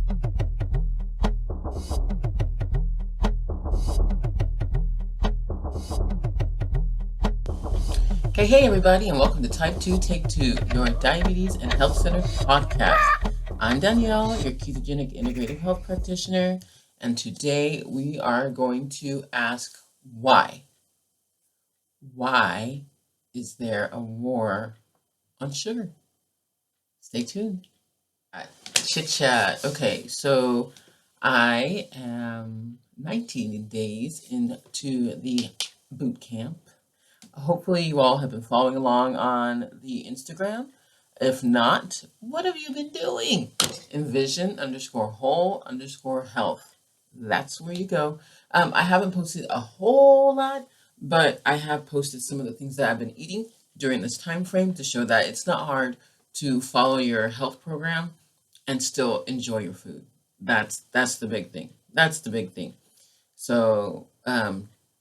Hey everybody, and welcome to Type2 Take2, your diabetes and health center podcast. I'm Danielle, your ketogenic integrative health practitioner, and today we are going to ask why. Why is there a war on sugar? Stay tuned. Chit Chat. Okay, so I am 19 days into the boot camp. Hopefully you all have been following along on the Instagram. If not, what have you been doing? Envision_whole_health. That's where you go. I haven't posted a whole lot, but I have posted some of the things that I've been eating during this time frame to show that it's not hard to follow your health program and still enjoy your food. That's the big thing. That's the big thing. So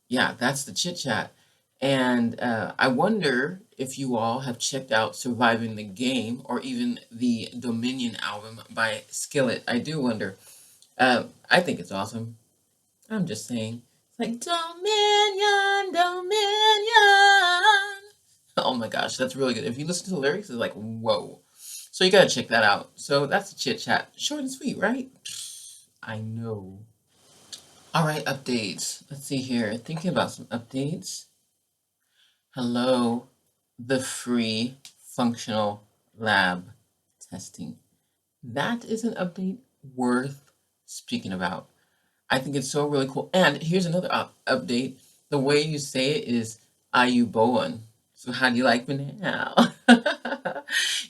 yeah, that's the chit chat. And I wonder if you all have checked out Surviving the Game or even the Dominion album by Skillet. I do wonder. I think it's awesome. I'm just saying. It's like Dominion, Dominion. Oh my gosh, that's really good. If you listen to the lyrics, it's like, whoa. So you gotta check that out. So that's the chit chat. Short and sweet, right? I know. All right, updates. Let's see here. Thinking about some updates. Hello, the free functional lab testing. That is an update worth speaking about. I think it's so really cool. And here's another update. The way you say it is ICareVirtual. So how do you like me now?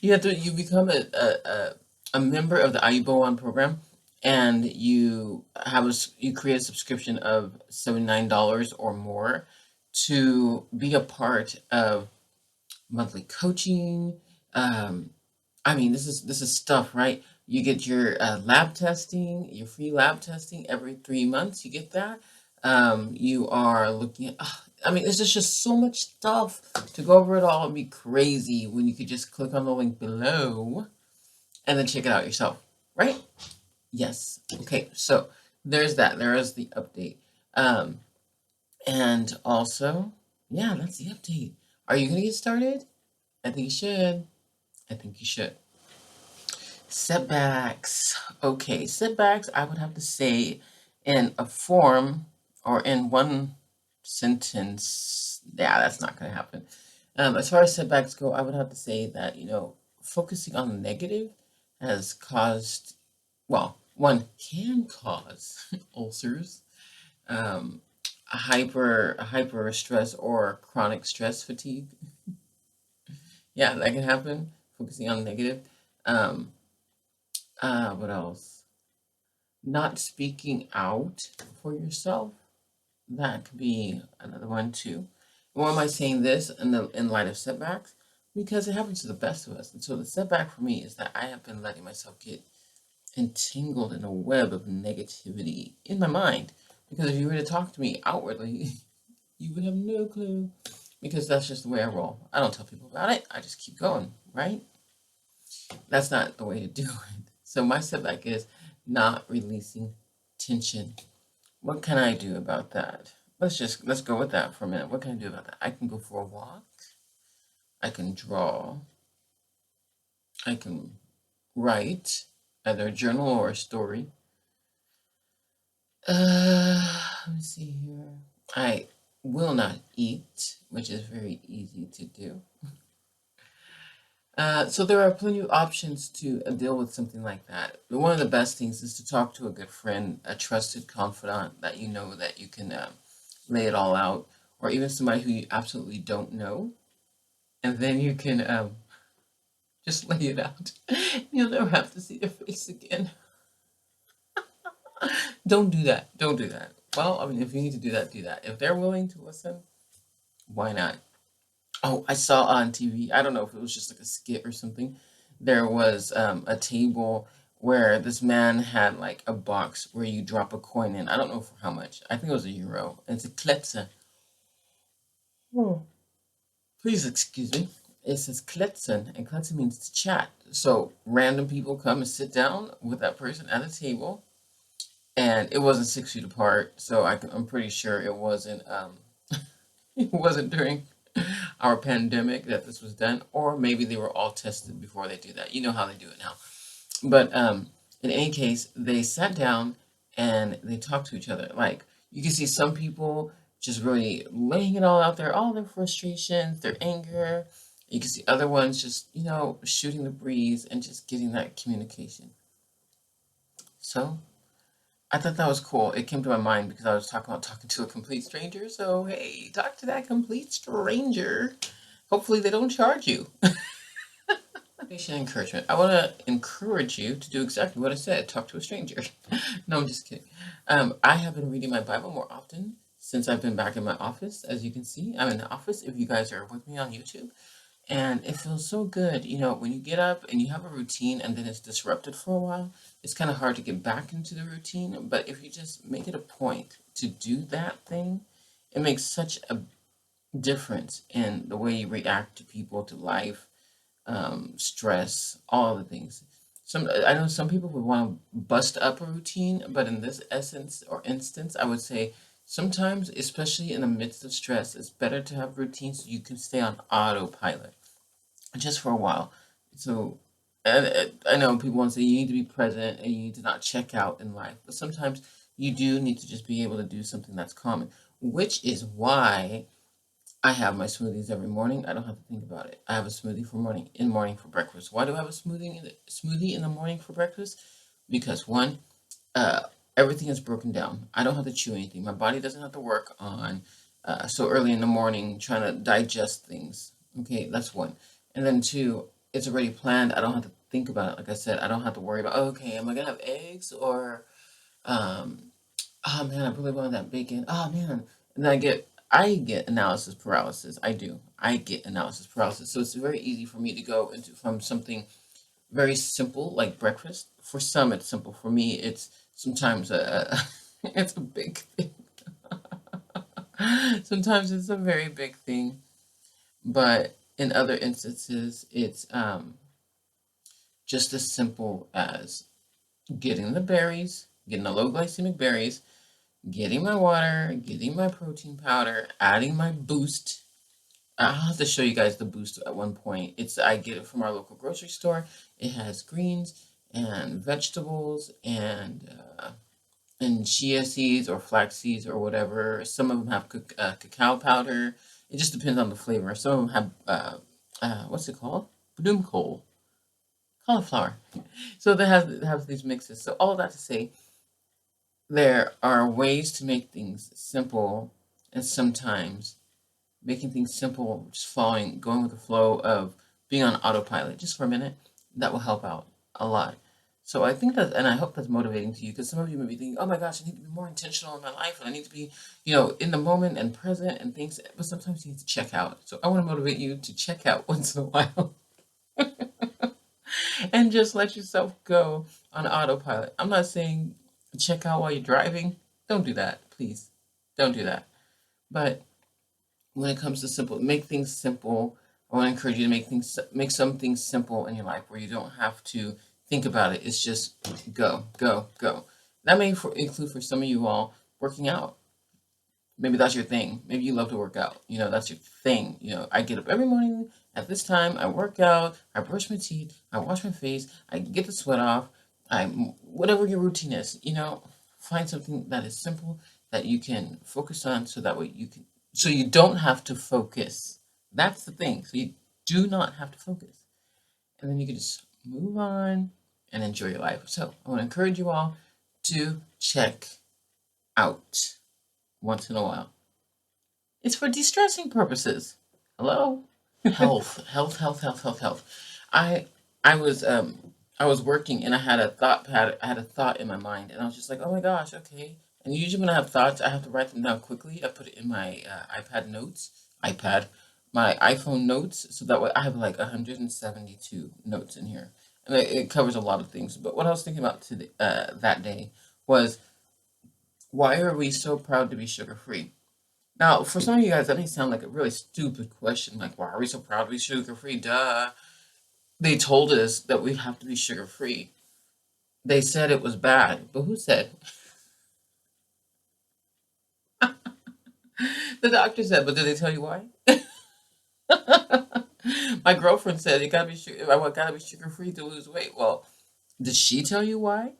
You become a member of the ICareVirtual program, and you create a subscription of $79 or more to be a part of monthly coaching. I mean, this is stuff, right? You get your lab testing, your free lab testing every 3 months. You get that. You are looking at. I mean, there's just so much stuff to go over it all. It'd be crazy when you could just click on the link below and then check it out yourself, right? Yes. Okay. So there's that. There is the update. And also, yeah, that's the update. Are you going to get started? I think you should. I think you should. Setbacks. Okay, setbacks, I would have to say in a form or in one sentence. Yeah, that's not going to happen. As far as setbacks go, I would have to say that, focusing on the negative has caused, well, one can cause ulcers, a hyper stress or chronic stress fatigue. Yeah, that can happen. Focusing on the negative. What else? Not speaking out for yourself. That could be another one too. Why am I saying this in light of setbacks? Because it happens to the best of us. And so the setback for me is that I have been letting myself get entangled in a web of negativity in my mind. Because if you were to talk to me outwardly, you would have no clue. Because that's just the way I roll. I don't tell people about it. I just keep going, right? That's not the way to do it. So my setback is not releasing tension. What can I do about that? Let's go with that for a minute. What can I do about that? I can go for a walk. I can draw. I can write either a journal or a story. Let me see here. I will not eat, which is very easy to do. So there are plenty of options to deal with something like that. But one of the best things is to talk to a good friend, a trusted confidant that you know that you can lay it all out, or even somebody who you absolutely don't know, and then you can just lay it out. You'll never have to see their face again. Don't do that. Don't do that. Well, I mean, if you need to do that, do that. If they're willing to listen, why not? Oh, I saw on TV, I don't know if it was just like a skit or something. There was a table where this man had like a box where you drop a coin in. I don't know for how much. I think it was €1. And it's a kletse. Oh. Please excuse me. it says kletsen, and kletsen means to chat. So random people come and sit down with that person at a table, and it wasn't 6 feet apart, so I'm pretty sure it wasn't it wasn't during our pandemic that this was done, or maybe they were all tested before they do that. You know how they do it now. But in any case, they sat down and they talked to each other. Like you can see some people just really laying it all out there, all their frustrations, their anger. You can see other ones just, shooting the breeze and just getting that communication. So I thought that was cool. It came to my mind because I was talking about talking to a complete stranger. So, hey, talk to that complete stranger. Hopefully, they don't charge you. Patient encouragement. I want to encourage you to do exactly what I said. Talk to a stranger. No, I'm just kidding. I have been reading my Bible more often since I've been back in my office. As you can see, I'm in the office. If you guys are with me on YouTube, and it feels so good, when you get up and you have a routine and then it's disrupted for a while, it's kind of hard to get back into the routine. But if you just make it a point to do that thing, it makes such a difference in the way you react to people, to life, stress, all the things. I know some people would want to bust up a routine, but in this essence or instance, I would say sometimes, especially in the midst of stress, it's better to have routines so you can stay on autopilot just for a while. So, and I know people want to say you need to be present and you need to not check out in life, but sometimes you do need to just be able to do something that's common, which is why I have my smoothies every morning. I don't have to think about it. I have a smoothie morning for breakfast. Why do I have a smoothie in the morning for breakfast? Because one, uh, everything is broken down. I don't have to chew anything. My body doesn't have to work on so early in the morning trying to digest things. Okay, that's one. And then two, it's already planned. I don't have to think about it. Like I said, I don't have to worry about, okay, am I gonna have eggs or um, oh man, I really wanted that bacon. Oh man. And then I get analysis paralysis. I do. I get analysis paralysis. So it's very easy for me to go into from something very simple like breakfast. For some it's simple. For me it's sometimes it's a big thing. Sometimes it's a very big thing. But in other instances it's just as simple as getting the berries, getting the low glycemic berries, getting my water, getting my protein powder, adding my boost. I'll have to show you guys the boost at one point. I get it from our local grocery store. It has greens and vegetables and chia seeds or flax seeds or whatever. Some of them have cacao powder. It just depends on the flavor. Some of them have what's it called? Bloomkohl, cauliflower. So it has these mixes. So all of that to say, there are ways to make things simple, and sometimes making things simple, just going with the flow of being on autopilot just for a minute, that will help out a lot. So I think that, and I hope that's motivating to you, because some of you may be thinking, oh my gosh, I need to be more intentional in my life, and I need to be, in the moment and present and things, but sometimes you need to check out. So I want to motivate you to check out once in a while and just let yourself go on autopilot. I'm not saying check out while you're driving. Don't do that, please. Don't do that. But when it comes to make things simple. I want to encourage you to make some things simple in your life where you don't have to think about it. It's just go, go, go. That may include for some of you all working out. Maybe that's your thing. Maybe you love to work out. That's your thing. I get up every morning at this time. I work out. I brush my teeth. I wash my face. I get the sweat off. Whatever your routine is. Find something that is simple that you can focus on, so that way so you don't have to focus. That's the thing. So you do not have to focus, and then you can just move on and enjoy your life. So I want to encourage you all to check out once in a while. It's for de-stressing purposes. Hello? Health, health, health, health, health, health. I I was I was working and I had a thought in my mind, and I was just like, oh my gosh, okay. And usually when I have thoughts, I have to write them down quickly. I put it in my my iPhone notes, so that way I have like 172 notes in here, and it covers a lot of things. But what I was thinking about today, that day, was, why are we so proud to be sugar free? Now, for some of you guys, that may sound like a really stupid question, like, why are we so proud to be sugar-free? Duh. They told us that we have to be sugar-free. They said it was bad, but who said? The doctor said, but did they tell you why? My girlfriend said you gotta be sugar. I gotta be sugar-free to lose weight. Well, did she tell you why?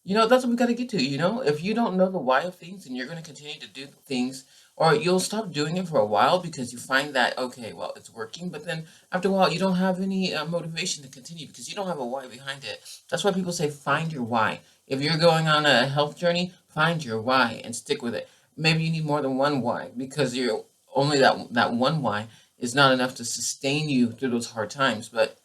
That's what we got to get to. If you don't know the why of things, and you're going to continue to do things, or you'll stop doing it for a while because you find that, okay, well, it's working, but then after a while, you don't have any motivation to continue because you don't have a why behind it. That's why people say find your why. If you're going on a health journey, find your why and stick with it. Maybe you need more than one why because you're only that one why is not enough to sustain you through those hard times. But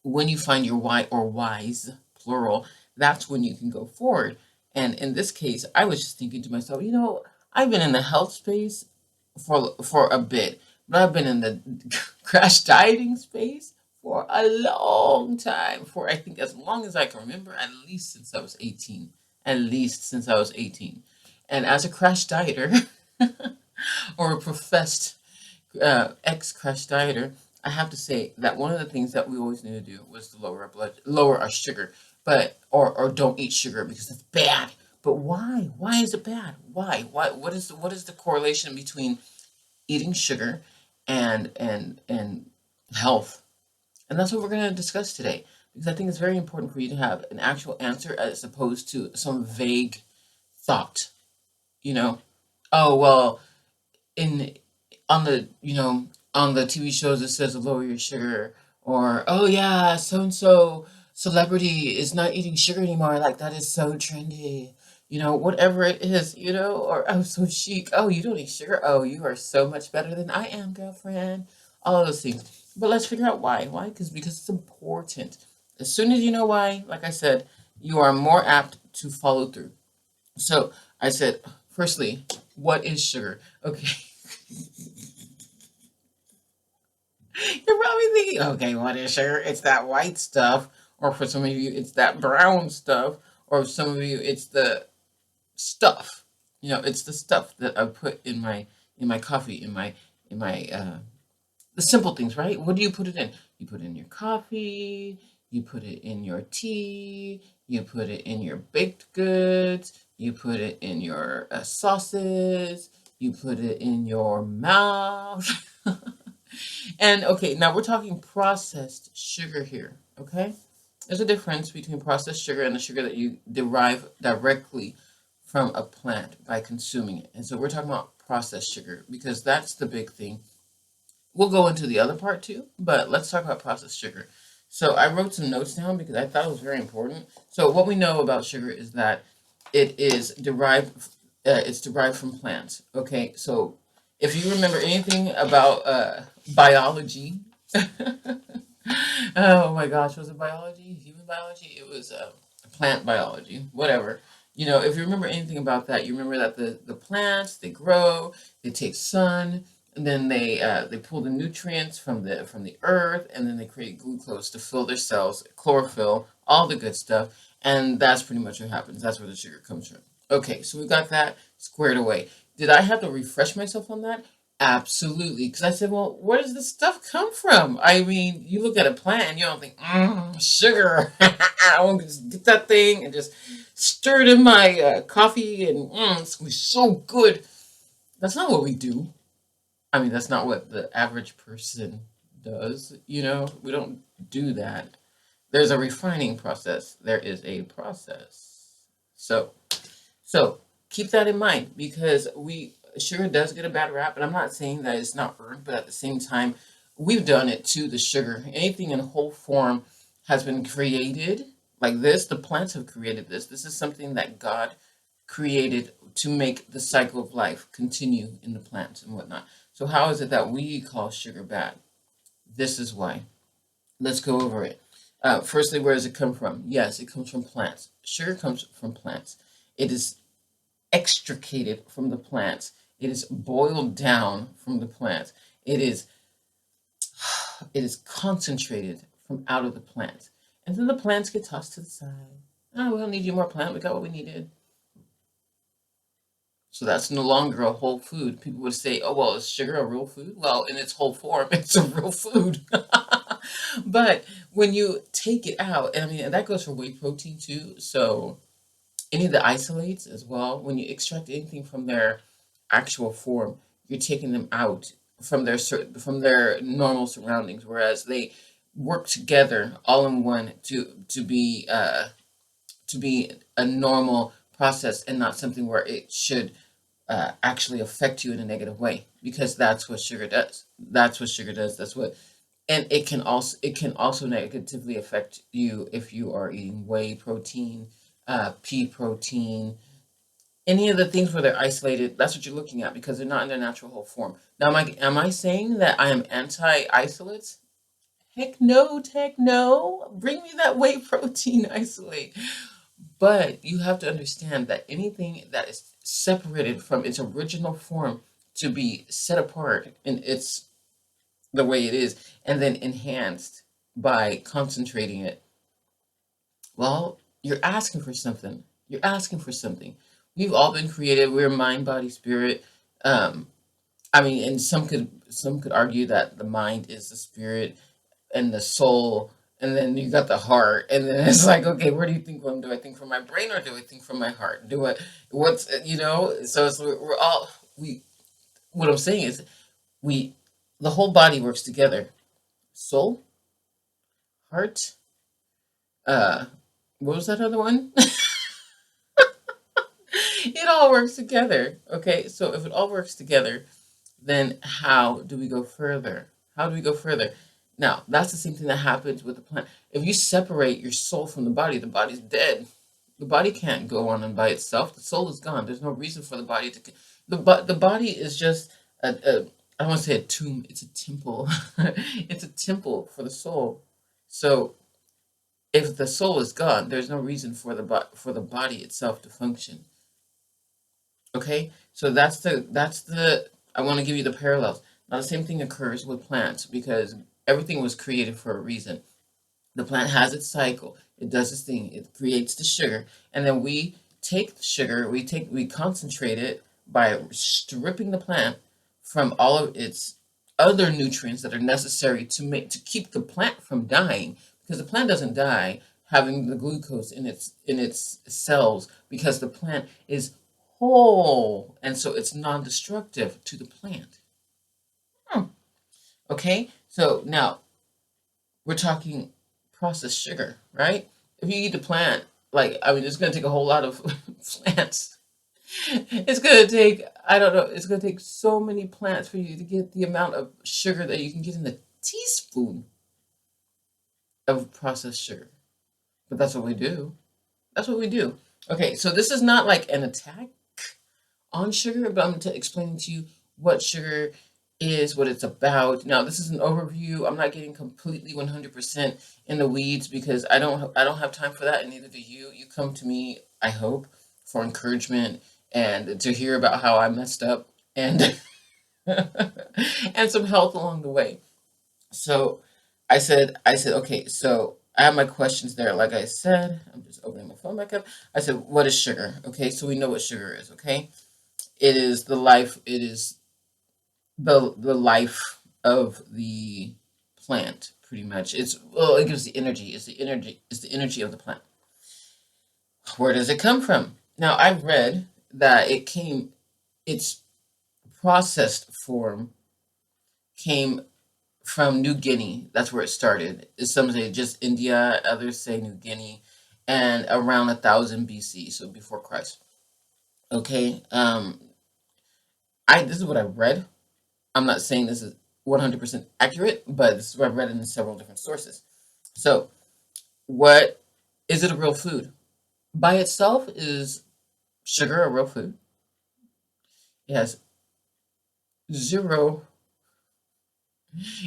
when you find your why or whys, plural, that's when you can go forward. And in this case, I was just thinking to myself, I've been in the health space for a bit, but I've been in the crash dieting space for a long time, for I think as long as I can remember, at least since I was 18. At least since I was 18. And as a crash dieter, or a professed ex-crash dieter, I have to say that one of the things that we always need to do was to lower our sugar, but or don't eat sugar because it's bad. But why? Why is it bad? Why? Why? What is the correlation between eating sugar and health? And that's what we're going to discuss today because I think it's very important for you to have an actual answer as opposed to some vague thought. You know, oh well, in on the on the TV shows it says lower your sugar, or oh yeah, so and so celebrity is not eating sugar anymore, like that is so trendy, whatever it is, or oh so chic, oh you don't eat sugar, oh you are so much better than I am, girlfriend, all of those things. But let's figure out why because it's important. As soon as you know why, like I said, you are more apt to follow through. So I said, firstly, what is sugar? Okay. You're probably thinking, okay, what is sugar? It's that white stuff. Or for some of you, it's that brown stuff. Or for some of you, it's the stuff. It's the stuff that I put in my coffee, in my the simple things, right? What do you put it in? You put it in your coffee, you put it in your tea, you put it in your baked goods, you put it in your sauces, you put it in your mouth. And okay, now we're talking processed sugar here, okay? There's a difference between processed sugar and the sugar that you derive directly from a plant by consuming it. And so we're talking about processed sugar because that's the big thing. We'll go into the other part too, but let's talk about processed sugar. So I wrote some notes down because I thought it was very important. So what we know about sugar is that it's derived from plants. Okay, so if you remember anything about biology, oh my gosh, was it biology? Human biology? It was plant biology, whatever. If you remember anything about that, you remember that the plants, they grow, they take sun, and then they pull the nutrients from the earth, and then they create glucose to fill their cells, chlorophyll, all the good stuff, and that's pretty much what happens. That's where the sugar comes from. Okay, so we got that squared away. Did I have to refresh myself on that? Absolutely, because I said, well, where does this stuff come from? I mean, you look at a plant and you don't think, sugar. I want to just get that thing and just stir it in my coffee, and it's going to be so good. That's not what we do. I mean, that's not what the average person does. We don't do that. There's a refining process. There is a process. So keep that in mind because sugar does get a bad rap, and I'm not saying that it's not earned, but at the same time, we've done it to the sugar. Anything in whole form has been created like this. The plants have created this. This is something that God created to make the cycle of life continue in the plants and whatnot. So how is it that we call sugar bad? This is why. Let's go over it. Firstly, where does it come from? Yes, it comes from plants. Sugar comes from plants. It is extricated from the plants. It is boiled down from the plants. It is concentrated from out of the plants. And then the plants get tossed to the side. Oh, we don't need you more plant. We got what we needed. So that's no longer a whole food. People would say, oh, well, is sugar a real food? Well, in its whole form, it's a real food. But when you take it out, and I mean, that goes for whey protein too. So any of the isolates as well, when you extract anything from their actual form, you're taking them out from their normal surroundings, whereas they work together all in one to be a normal process and not something where it should actually affect you in a negative way, because that's what sugar does. That's what sugar does. That's what, and it can also negatively affect you if you are eating whey protein, pea protein, any of the things where they're isolated. That's what you're looking at, because they're not in their natural whole form. Now, am I saying that I am anti isolates? Heck no, tech no. Bring me that whey protein isolate. But you have to understand that anything that is separated from its original form to be set apart in its the way it is, and then enhanced by concentrating it, well, you're asking for something. You're asking for something. We've all been created. We're mind, body, spirit. Um, I mean, and some could argue that the mind is the spirit and the soul, and then you got the heart, and then it's like, okay, where do you think from? Do I think from my brain, or do I think from my heart? Do I what's So it's we're all we. What I'm saying is we the whole body works together. Soul, heart. Uh, what was that other one? It all works together. Okay, so if it all works together, then how do we go further? How do we go further? Now, that's the same thing that happens with the plant. If you separate your soul from the body's dead. The body can't go on and by itself. The soul is gone. There's no reason for the body to. The body is just a I don't want to say a tomb. It's a temple. It's a temple for the soul. So if the soul is gone, there's no reason for the body itself to function. Okay, so that's the I want to give you the parallels. Now the same thing occurs with plants, because everything was created for a reason. The plant has its cycle. It does its thing. It creates the sugar, and then we take the sugar. We concentrate it by stripping the plant from all of its other nutrients that are necessary to keep the plant from dying, because the plant doesn't die having the glucose in its cells, because the plant is whole, and so it's non-destructive to the plant. Hmm. Okay, so now we're talking processed sugar, right? If you eat the plant, like, I mean, it's going to take a whole lot of plants. It's going to take, I don't know, it's going to take so many plants for you to get the amount of sugar that you can get in a teaspoon of processed sugar. But that's what we do. That's what we do. Okay, so this is not like an attack on sugar, but I'm explaining to you what sugar is, what it's about. Now, this is an overview. I'm not getting completely 100% in the weeds, because I don't have time for that, and neither do you. You come to me, I hope, for encouragement and to hear about how I messed up, and and some health along the way. So I said, okay, so I have my questions there. Like I said, I'm just opening my phone back up. I said, what is sugar? Okay, so we know what sugar is, okay? It is the life, it is the life of the plant, pretty much. It gives the energy. It's the energy of the plant. Where does it come from? Now, I've read that its processed form came from New Guinea. That's where it started. Some say just India, others say New Guinea, and around 1000 BC, so before Christ. Okay, I this is what I read. I'm not saying this is 100% accurate, but this is what I've read in several different sources. So, what is it a real food? By itself, is sugar a real food? It has zero.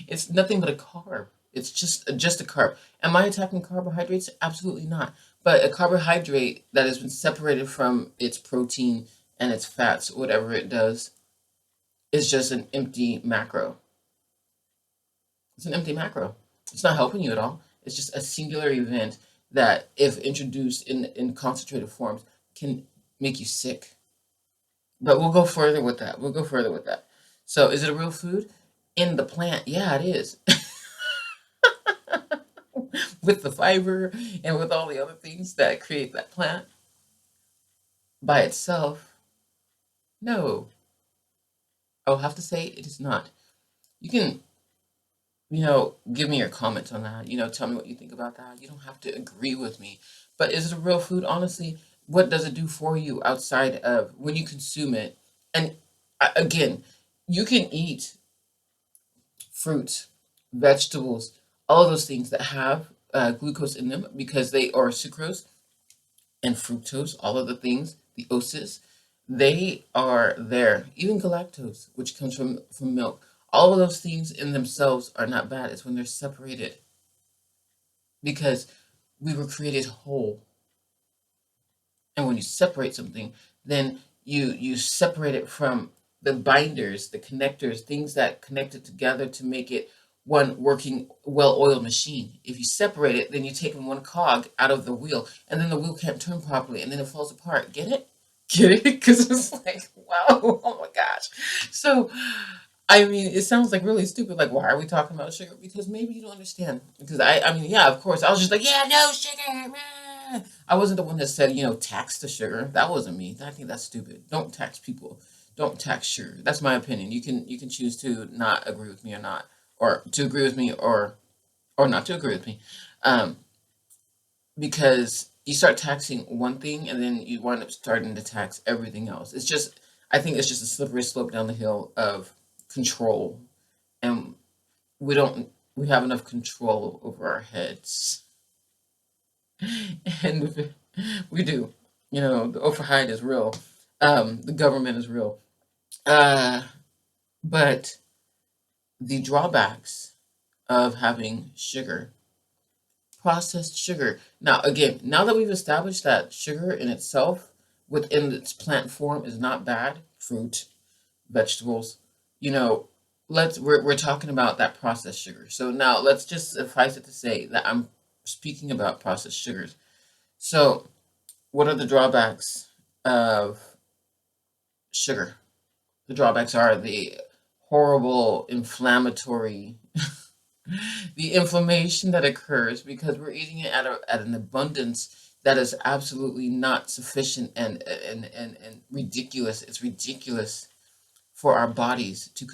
It's nothing but a carb. It's just a carb. Am I attacking carbohydrates? Absolutely not. But a carbohydrate that has been separated from its protein and its fats, whatever it does, is just an empty macro. It's an empty macro. It's not helping you at all. It's just a singular event that, if introduced in concentrated forms, can make you sick. But we'll go further with that. We'll go further with that. So, is it a real food? In the plant, yeah, it is. With the fiber and with all the other things that create that plant by itself, no. I'll have to say it is not. You can, give me your comments on that. Tell me what you think about that. You don't have to agree with me. But is it a real food? Honestly, what does it do for you outside of when you consume it? And again, you can eat fruits, vegetables, all of those things that have glucose in them because they are sucrose and fructose, all of the things, the oses, they are there. Even galactose, which comes from milk, all of those things in themselves are not bad. It's when they're separated because we were created whole. And when you separate something, then you separate it from the binders, the connectors, things that connect it together to make it one working, well-oiled machine. If you separate it, then you're taking one cog out of the wheel, and then the wheel can't turn properly, and then it falls apart. Get it? Get it? Because it's like, wow, oh my gosh. So, I mean, it sounds like really stupid. Like, why are we talking about sugar? Because maybe you don't understand. Because I mean, yeah, of course. I was just like, yeah, no sugar. I wasn't the one that said, tax the sugar. That wasn't me. I think that's stupid. Don't tax people. Don't tax sugar. That's my opinion. You can choose to not agree with me or not, or to agree with me or not to agree with me, um, because you start taxing one thing and then you wind up starting to tax everything else. I think it's just a slippery slope down the hill of control, and we have enough control over our heads, and we do. The override is real. The government is real. Uh, but the drawbacks of having sugar, processed sugar. Now, again, now that we've established that sugar in itself, within its plant form, is not bad, fruit, vegetables, you know, we're talking about that processed sugar. So now let's just suffice it to say that I'm speaking about processed sugars. So, what are the drawbacks of sugar? The drawbacks are the horrible inflammatory, the inflammation that occurs because we're eating it at an abundance that is absolutely not sufficient and ridiculous. It's ridiculous for our bodies to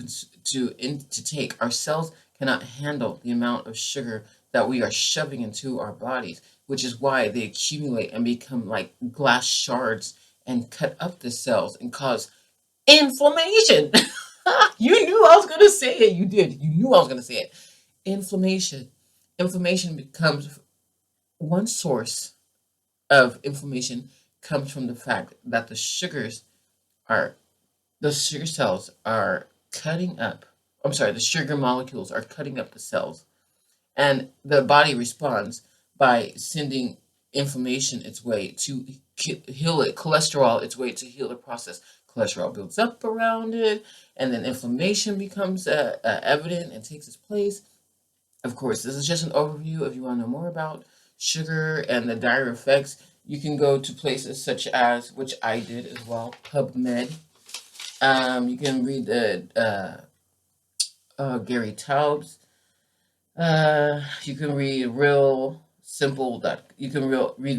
take. Our cells cannot handle the amount of sugar that we are shoving into our bodies, which is why they accumulate and become like glass shards and cut up the cells and cause inflammation. You knew I was going to say it. You did. You knew I was going to say it. Inflammation. Inflammation becomes one source of inflammation comes from the fact that are the sugar cells are cutting up. I'm sorry, the sugar molecules are cutting up the cells, and the body responds by sending inflammation its way to heal it, cholesterol its way to heal the process. Cholesterol builds up around it, and then inflammation becomes evident and takes its place. Of course, this is just an overview. If you want to know more about sugar and the dire effects, you can go to places such as, which I did as well, PubMed. You can read Gary Taubes. You can read read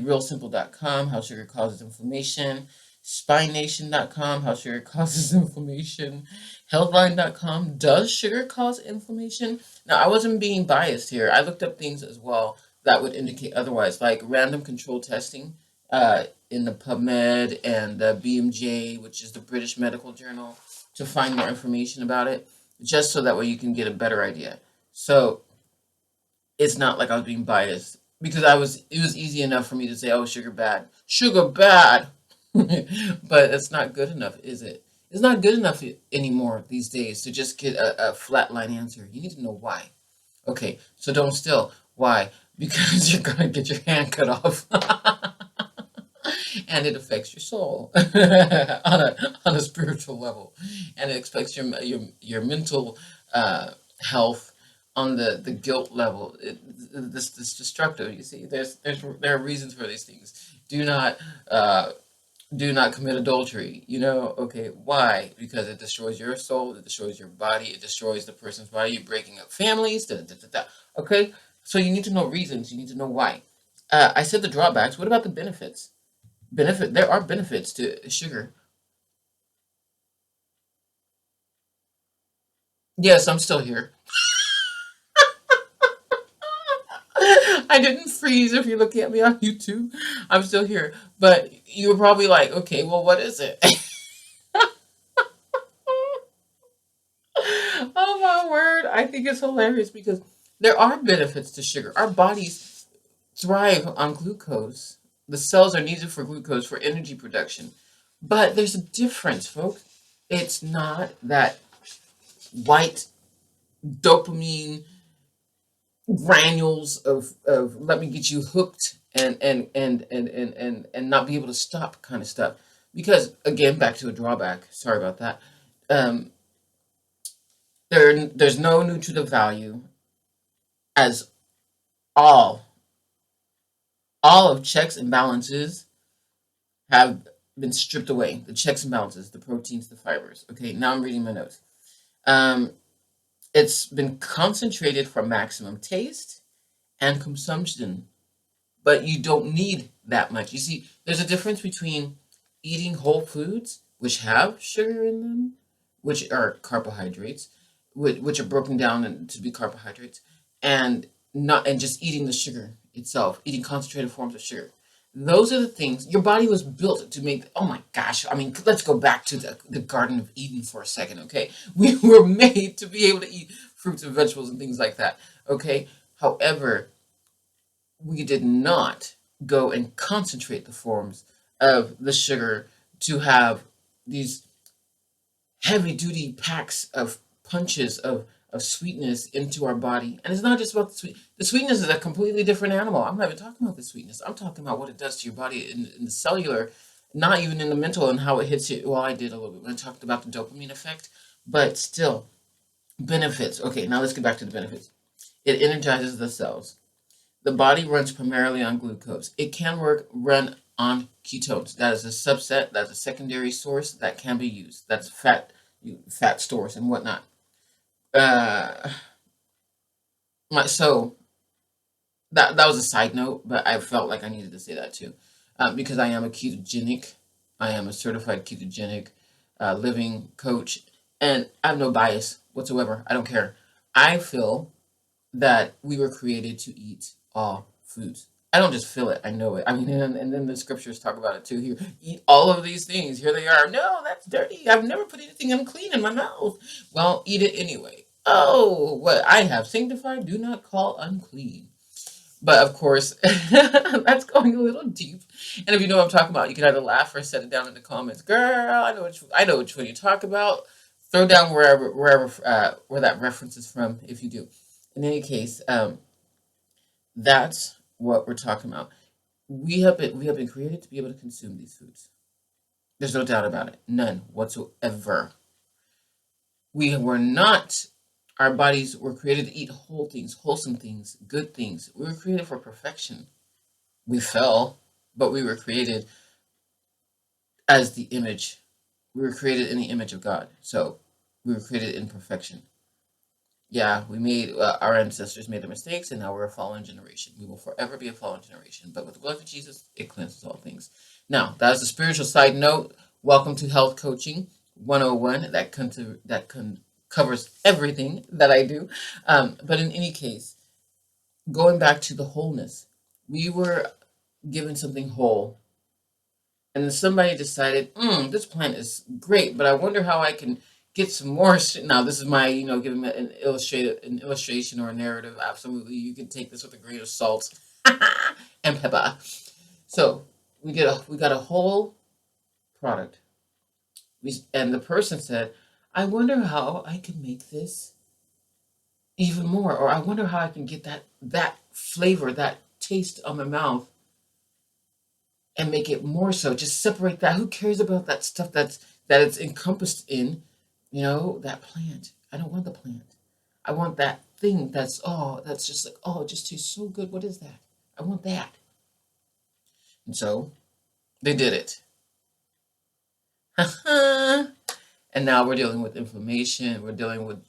realsimple.com, how sugar causes inflammation, spination.com, how sugar causes inflammation, healthline.com, does sugar cause inflammation? Now, I wasn't being biased here. I looked up things as well that would indicate otherwise, like random control testing in the PubMed and the BMJ, which is the British Medical Journal, to find more information about it, just so that way you can get a better idea. So it's not like I was being biased because it was easy enough for me to say, oh, sugar bad. Sugar bad. But it's not good enough, is it? It's not good enough anymore these days to just get a flatline answer. You need to know why. Okay, so don't still. Why? Because you're gonna get your hand cut off. And it affects your soul on a spiritual level, and it affects your mental health on the guilt level. This destructive. You see, there are reasons for these things. Do not do not commit adultery. Okay, why? Because it destroys your soul, it destroys your body, it destroys the person's body. You're breaking up families. Da, da, da, da. Okay, so you need to know reasons. You need to know why. I said the drawbacks. What about the benefits? There are benefits to sugar. Yes, I'm still here. I didn't freeze. If you're looking at me on YouTube, I'm still here. But you were probably like, okay, well, what is it? Oh my word. I think it's hilarious because there are benefits to sugar. Our bodies thrive on glucose. The cells are needed for glucose for energy production. But there's a difference, folks. It's not that white dopamine granules of let me get you hooked and not be able to stop kind of stuff. Because again, back to a drawback. Sorry about that. Um, there's no nutritive value as all all of checks and balances have been stripped away. The checks and balances, the proteins, the fibers. Okay, now I'm reading my notes. Um, it's been concentrated for maximum taste and consumption, but you don't need that much. You see, there's a difference between eating whole foods, which have sugar in them, which are carbohydrates, which are broken down to be carbohydrates, and not and just eating the sugar itself, eating concentrated forms of sugar. Those are the things your body was built to make. Oh my gosh! I mean, let's go back to the Garden of Eden for a second, okay? We were made to be able to eat fruits and vegetables and things like that, okay? However, we did not go and concentrate the forms of the sugar to have these heavy duty packs of punches of sweetness into our body. And it's not just about the sweet. The sweetness is a completely different animal. I'm not even talking about the sweetness. I'm talking about what it does to your body in the cellular, not even in the mental and how it hits you. Well, I did a little bit when I talked about the dopamine effect, but still benefits. Okay, now let's get back to the benefits. It energizes the cells. The body runs primarily on glucose. It can run on ketones. That is a subset, that's a secondary source that can be used. That's fat stores and whatnot. Uh, so that was a side note, but I felt like I needed to say that too, because I am a ketogenic. I am a certified ketogenic living coach, and I have no bias whatsoever. I don't care. I feel that we were created to eat all foods. I don't just feel it, I know it. I mean, and then the scriptures talk about it too. Here, eat all of these things. Here they are. No, that's dirty. I've never put anything unclean in my mouth. Well, eat it anyway. Oh, what I have sanctified, do not call unclean. But of course, that's going a little deep. And if you know what I'm talking about, you can either laugh or set it down in the comments. Girl, I know which one you talk about. Throw down wherever where that reference is from, if you do. In any case, that's what we're talking about. We have been created to be able to consume these foods. There's no doubt about it. None whatsoever. We were not. Our bodies were created to eat whole things, wholesome things, good things. We were created for perfection. We fell, but we were created as the image. We were created in the image of God. So we were created in perfection. Yeah, we made our ancestors made their mistakes, and now we're a fallen generation. We will forever be a fallen generation. But with the blood of Jesus, it cleanses all things. Now, that is a spiritual side note. Welcome to Health Coaching 101. Covers everything that I do. But in any case, going back to the wholeness, we were given something whole, and then somebody decided, this plant is great, but I wonder how I can get some more. Now, this is my, giving an illustration or a narrative. Absolutely, you can take this with a grain of salt and pepper. So we got a whole product. And the person said, I wonder how I can make this even more, or I wonder how I can get that flavor, that taste on my mouth, and make it more so. Just separate that. Who cares about that stuff that it's encompassed in, that plant. I don't want the plant. I want that thing that's just like, it just tastes so good. What is that? I want that. And so they did it. And now we're dealing with inflammation. We're dealing with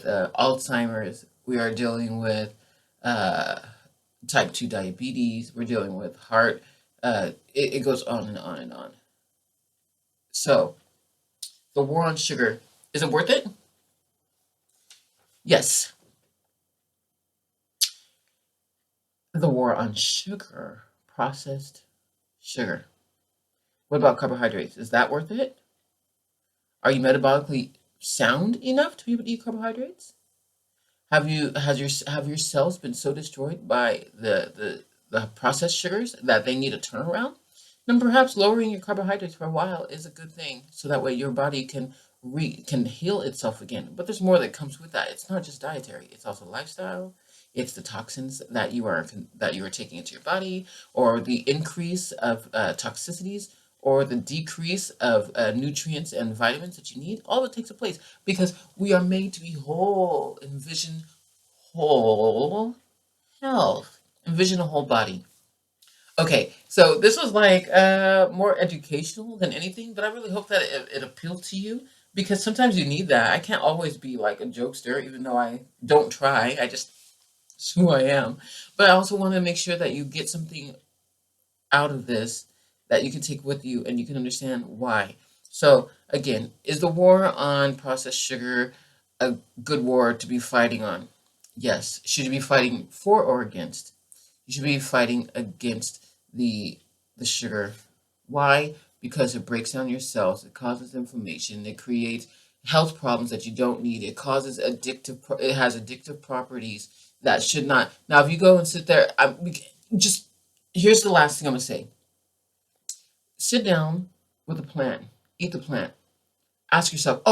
Alzheimer's. We are dealing with type 2 diabetes. We're dealing with heart. It goes on and on and on. So the war on sugar, is it worth it? Yes. The war on sugar, processed sugar. What about carbohydrates? Is that worth it? Are you metabolically sound enough to be able to eat carbohydrates? Have your cells been so destroyed by the processed sugars that they need a turnaround? Then perhaps lowering your carbohydrates for a while is a good thing, so that way your body can heal itself again. But there's more that comes with that. It's not just dietary; it's also lifestyle. It's the toxins that you are taking into your body, or the increase of toxicities, or the decrease of nutrients and vitamins that you need. All of it takes a place because we are made to be whole. Envision whole health. Envision a whole body. Okay, so this was like more educational than anything, but I really hope that it appealed to you because sometimes you need that. I can't always be like a jokester, even though I don't try. I just it's who I am. But I also want to make sure that you get something out of this that you can take with you and you can understand why. So, again, is the war on processed sugar a good war to be fighting on? Yes. Should you be fighting for or against? You should be fighting against the sugar. Why? Because it breaks down your cells, it causes inflammation, it creates health problems that you don't need. It causes it has addictive properties that should not. Now, if you go and sit there, just here's the last thing I'm gonna say. Sit down with a plant, eat the plant. Ask yourself,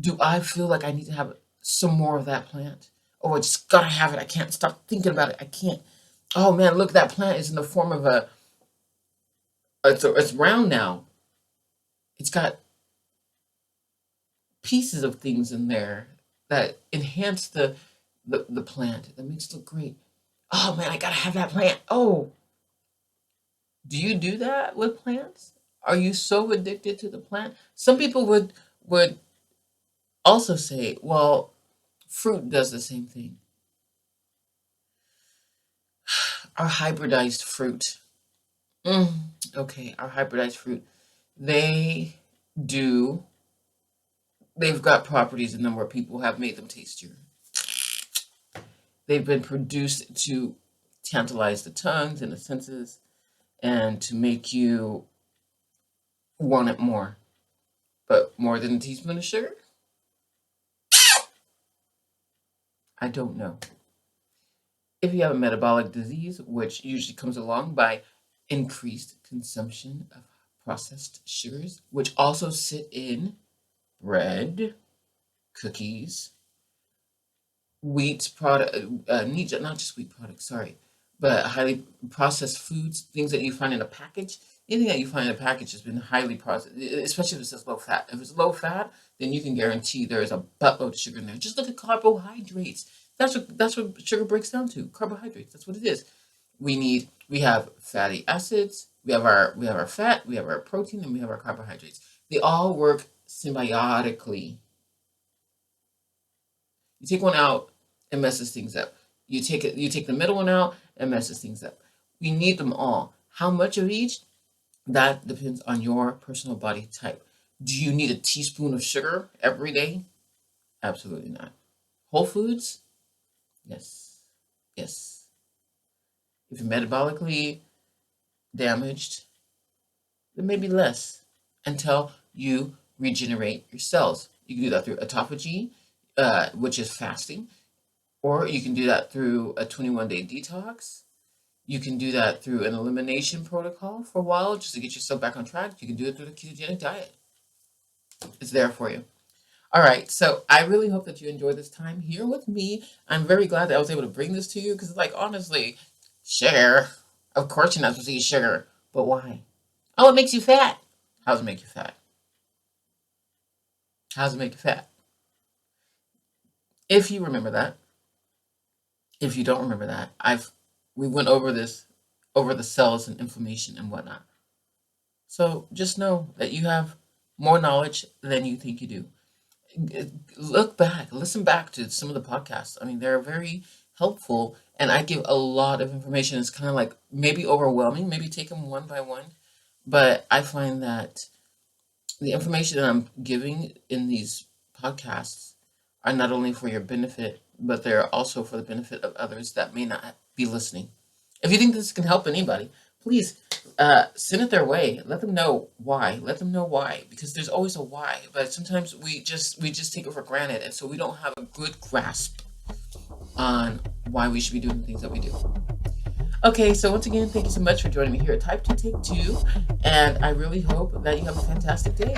do I feel like I need to have some more of that plant? Oh, I just gotta have it. I can't stop thinking about it. I can't. Oh man, look, that plant is in the form of it's round now. It's got pieces of things in there that enhance the plant. That makes it look great. Oh man, I gotta have that plant. Oh, do you do that with plants? Are you so addicted to the plant? Some people would also say, well, fruit does the same thing. Our hybridized fruit. Mm, okay, our hybridized fruit. They do. They've got properties in them where people have made them tastier. They've been produced to tantalize the tongues and the senses and to make you want it more. But more than a teaspoon of sugar? I don't know. If you have a metabolic disease, which usually comes along by increased consumption of processed sugars, which also sit in bread, cookies, wheat product, not just wheat products, sorry, but highly processed foods, things that you find in a package. Anything that you find in a package has been highly processed, especially if it says low fat. If it's low fat, then you can guarantee there is a buttload of sugar in there. Just look at carbohydrates. That's what sugar breaks down to. Carbohydrates. That's what it is. We have fatty acids. We have our fat. We have our protein, and we have our carbohydrates. They all work symbiotically. You take one out, it messes things up. You take the middle one out, it messes things up. We need them all. How much of each? That depends on your personal body type. Do you need a teaspoon of sugar every day? Absolutely not. Whole foods? Yes. Yes. If you're metabolically damaged, then maybe less until you regenerate your cells. You can do that through autophagy, which is fasting, or you can do that through a 21-day detox. You can do that through an elimination protocol for a while just to get yourself back on track. You can do it through the ketogenic diet. It's there for you. All right, so I really hope that you enjoyed this time here with me. I'm very glad that I was able to bring this to you because, like, honestly, sugar. Of course you're not supposed to eat sugar, but why? Oh, it makes you fat. How does it make you fat? How does it make you fat? If you remember that, if you don't remember that, we went over this, over the cells and inflammation and whatnot. So just know that you have more knowledge than you think you do. Look back, listen back to some of the podcasts. I mean, they're very helpful, and I give a lot of information. It's kind of like maybe overwhelming, maybe take them one by one, but I find that the information that I'm giving in these podcasts are not only for your benefit, but they're also for the benefit of others that may not be listening. If you think this can help anybody, please send it their way. Let them know why. Let them know why, because there's always a why. But sometimes we just take it for granted, and so we don't have a good grasp on why we should be doing the things that we do. Okay, so once again, thank you so much for joining me here at Type2 Take2, and I really hope that you have a fantastic day.